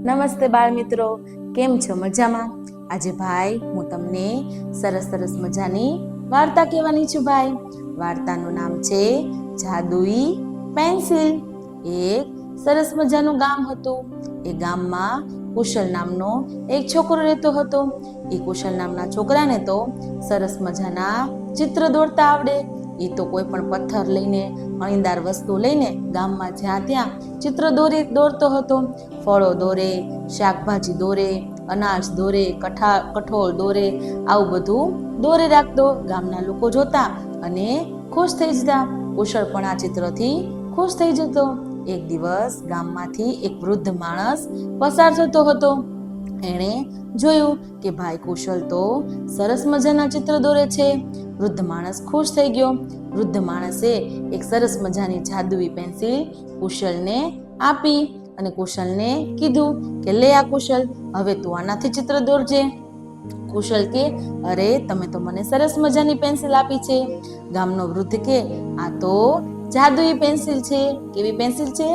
નમસ્તે બાળ મિત્રો, કેમ છો? મજામાં? આજે ભાઈ હું તમને સરસ મજાની વાર્તા કહેવાની છું ભાઈ. વાર્તાનું નામ છે જાદુઈ પેન્સિલ. એક સરસ મજાનું ગામ હતું. એ ગામમાં કુશલ નામનો એક છોકરો રહેતો હતો. એ કુશલ નામના છોકરાને તો સરસ મજાના ચિત્ર દોરતા આવડે. એ તો કોઈ પણ પથ્થર લઈને, અણીદાર વસ્તુ લઈને ગામમાં જ્યાં ત્યાં ચિત્ર દોરતો હતો. ફળો દોરે, શાકભાજી દોરે, અનાજ દોરે, કઠોળ દોરે, આવું બધું દોરી રાખતો. ગામના લોકો જોતા અને ખુશ થઈ જતા. કુશળ પણ આ ચિત્રથી ખુશ થઈ જતો. એક દિવસ ગામમાંથી એક વૃદ્ધ માણસ પસાર થતો હતો. એણે જોયું કે ભાઈ કુશલ તો સરસ મજાના ચિત્ર દોરે છે. વૃદ્ધ માણસ ખુશ થઈ ગયો. વૃદ્ધ માણસે એક સરસ મજાની જાદુઈ પેન્સિલ કુશલને આપી અને કુશલને કીધું કે લે આ કુશલ, હવે તું આનાથી ચિત્ર દોરજે. કુશલ કે અરે તમે તો મને સરસ મજાની પેન્સિલ આપી છે. ગામનો વૃદ્ધ કે આ તો જાદુઈ પેન્સિલ છે. કેવી પેન્સિલ છે?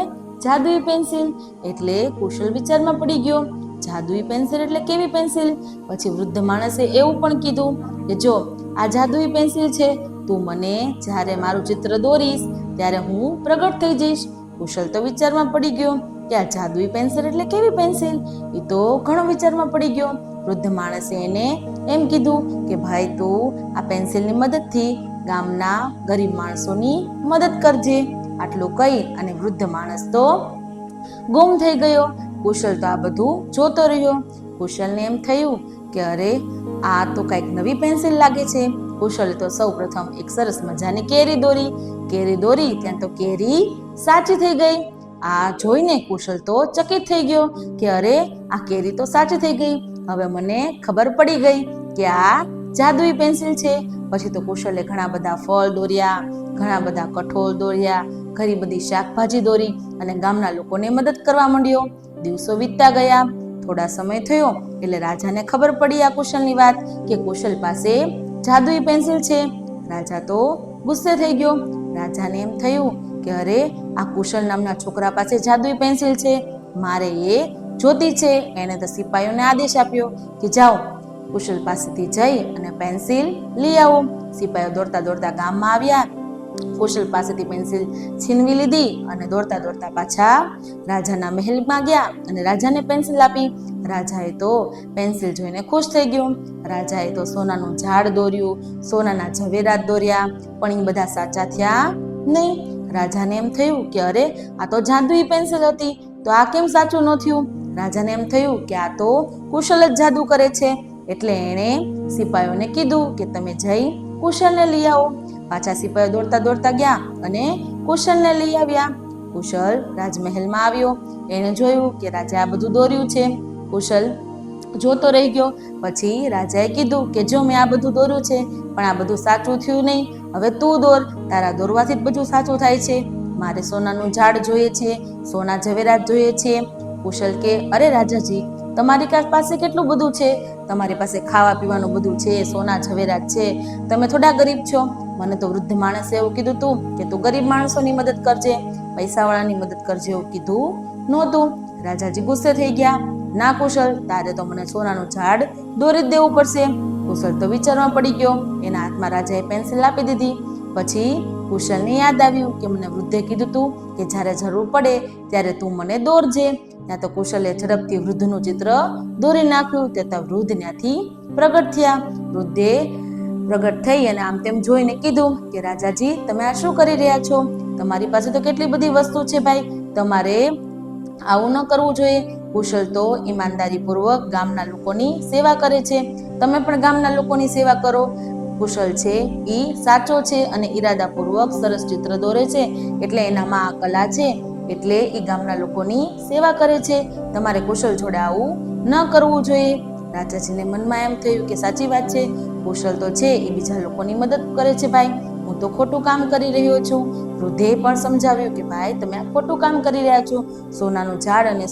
જાદુઈ પેન્સિલ. એટલે કુશલ વિચારમાં પડી ગયો, જાદુઈ પેન્સિલ એટલે કેવી પેન્સિલ? પછી વૃદ્ધ માણસે એવું પણ કીધું કે જો આ જાદુઈ પેન્સિલ છે, તું મને જ્યારે મારું ચિત્ર દોરીશ ત્યારે હું પ્રગટ થઈ જઈશ. કુશલ તો વિચારમાં પડી ગયો કે આ જાદુઈ પેન્સિલ એટલે કેવી પેન્સિલ? એ તો ઘણો વિચારમાં પડી ગયો. વૃદ્ધ માણસે એને એમ કીધું કે ભાઈ તું આ પેન્સિલની મદદથી ગામના ગરીબ માણસોની મદદ કરજે. આટલું કહી અને વૃદ્ધ માણસ તો ગુમ થઈ ગયો. કુશલ તો આ બધું જોતો રહ્યો. કુશલને એમ થયું કે અરે આ તો કંઈક નવી પેન્સિલ લાગે છે. કુશલે તો સૌ પ્રથમ એક સરસ મજાની કેરી દોરી. ત્યાં તો કેરી સાચી થઈ ગઈ. આ જોઈને કુશલ તો ચકિત થઈ ગયો કે અરે આ કેરી તો સાચી થઈ ગઈ. હવે મને ખબર પડી ગઈ કે આ જાદુઈ પેન્સિલ છે. પછી તો કુશલે ઘણા બધા ફળ દોર્યા, ઘણા બધા કઠોળ દોર્યા, ઘણી બધી શાકભાજી દોરી અને ગામના લોકોને મદદ કરવા માંડ્યો. દિવસો વીતતા ગયા. થોડા સમય થયો એટલે રાજાને ખબર પડી આ કુશલની વાત કે કુશલ પાસે જાદુઈ પેન્સિલ છે. રાજા તો ગુસ્સે થઈ ગયો. રાજાને એમ થયું કે અરે આ કુશલ નામના છોકરા પાસે જાદુઈ પેન્સિલ છે, મારે એ જોતી છે. એણે તો સિપાહીઓને આદેશ આપ્યો કે જાઓ કુશલ પાસેથી જઈ અને પેન્સિલ લઈ આવો. સિપાહીઓ દોડતા ગામમાં આવ્યા. કુશલ પાસેથી પેન્સિલ છીનવી લીધી અને દોડતા પાછા રાજાના મહેલમાં ગયા અને રાજાને પેન્સિલ આપી. રાજાએ તો પેન્સિલ જોઈને ખુશ થઈ ગયો. રાજાએ તો સોનાનું ઝાડ દોર્યું, સોનાના ઝવેરાત દોર્યા, પણ એ બધા સાચા થયા નહીં. રાજાને એમ થયું કે અરે આ તો જાદુઈ પેન્સિલ હતી, તો આ કેમ સાચું ન થયું? રાજાને એમ થયું કે આ તો કુશલ જ જાદુ કરે છે. એટલે એણે સિપાહીઓને કીધું કે તમે જઈ કુશલને લઈ આવો. પાછા સિપાહીઓ દોડતા ગયા અને કુશલને લઈ આવ્યા. કુશલ રાજમહેલમાં આવ્યો. એણે જોયું કે રાજા આ બધું દોર્યું છે. કુશલ જોતો રહી ગયો. પછી રાજાએ કીધું કે જો મેં આ બધું દોર્યું છે, પણ આ બધું સાચું થયું નહીં. હવે તું દોર, તારા દોરવાથી જ બધું સાચું થાય છે. મારે સોનાનું ઝાડ જોઈએ છે, સોના ઝવેરાત જોઈએ છે. કુશલ કે અરે રાજાજી, તમારી પાસે કેટલું બધું છે, તમારી પાસે ખાવા પીવાનું બધું છે, સોના ઝવેરાત છે, તમે થોડા ગરીબ છો. મને તો વૃદ્ધ માણસે એવું કીધું તું કે તું ગરીબ માણસોની મદદ કરજે, પૈસાવાળાની મદદ કરજે, એવું કીધું નહોતું. રાજાજી ગુસ્સે થઈ ગયા. ના કુશલ, તારે તો મને સોનાનું ઝાડ દોરી જ દેવું પડશે. કુશલ તો વિચારમાં પડી ગયો. એના હાથમાં રાજાએ પેન્સિલ આપી દીધી. પછી કુશલને યાદ આવ્યું કે મને વૃદ્ધે કીધું તું કે જ્યારે જરૂર પડે ત્યારે તું મને દોરજે. ત્યાં તો કુશલે ઝડપથી વૃદ્ધનું ચિત્ર દોરી નાખ્યું. ત્યાં વૃદ્ધ ત્યાંથી પ્રગટ થયા. વૃદ્ધે પ્રગટ થઈ અને આમ તેમ જોઈને કીધું કે રાજાજી, તમે આ શું કરી રહ્યા છો? તમારી પાસે તો કેટલી બધી વસ્તુ છે ભાઈ, તમારે આવું ન કરવું જોઈએ. કુશલ તો ઈમાનદારીપૂર્વક ગામના લોકોની સેવા કરે છે. તમે પણ ગામના લોકોની સેવા કરો. કુશલ છે એ સાચો છે અને ઈરાદાપૂર્વક સરસ ચિત્ર દોરે છે, એટલે એનામાં આ કલા છે, એટલે એ ગામના લોકોની સેવા કરે છે. તમારે કુશલ જોડે આવું ન કરવું જોઈએ. રાજાજીને મનમાં એમ થયું કે સાચી વાત છે, કુશલ તો છે એ બીજા લોકોની મદદ કરે છે ભાઈ, હું તો ખોટું કામ કરી રહ્યો છું. વૃદ્ધે પણ સમજાવ્યું કે ભાઈ તમે આ ખોટું કામ કરી રહ્યા છો. સોનાનું ઝાડ અને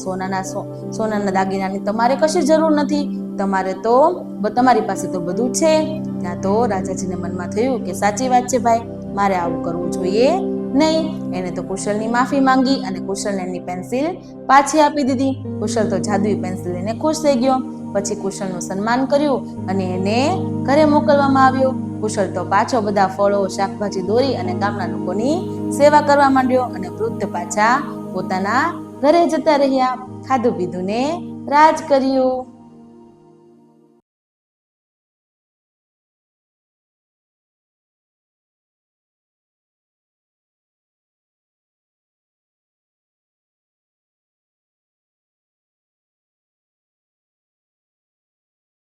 સોનાના દાગીનાની તમારે કશી જરૂર નથી. તમારી પાસે તો બધું છે. ત્યાં તો રાજાજીને મનમાં થયું કે સાચી વાત છે ભાઈ, મારે આવું કરવું જોઈએ નહીં. એને તો કુશલની માફી માંગી અને કુશલને એની પેન્સિલ પાછી આપી દીધી. કુશલ તો જાદુઈ પેન્સિલ લઈને ખુશ થઈ ગયો. પછી કુશલનું સન્માન કર્યું અને એને ઘરે મોકલવામાં આવ્યો. કુશલ તો પાછો બધા ફળો શાકભાજી દોરી અને ગામના લોકોની સેવા કરવા માંડ્યો અને વૃદ્ધ પાછા પોતાના ઘરે જતા રહ્યા. ખાધું પીધું ને રાજ કર્યું.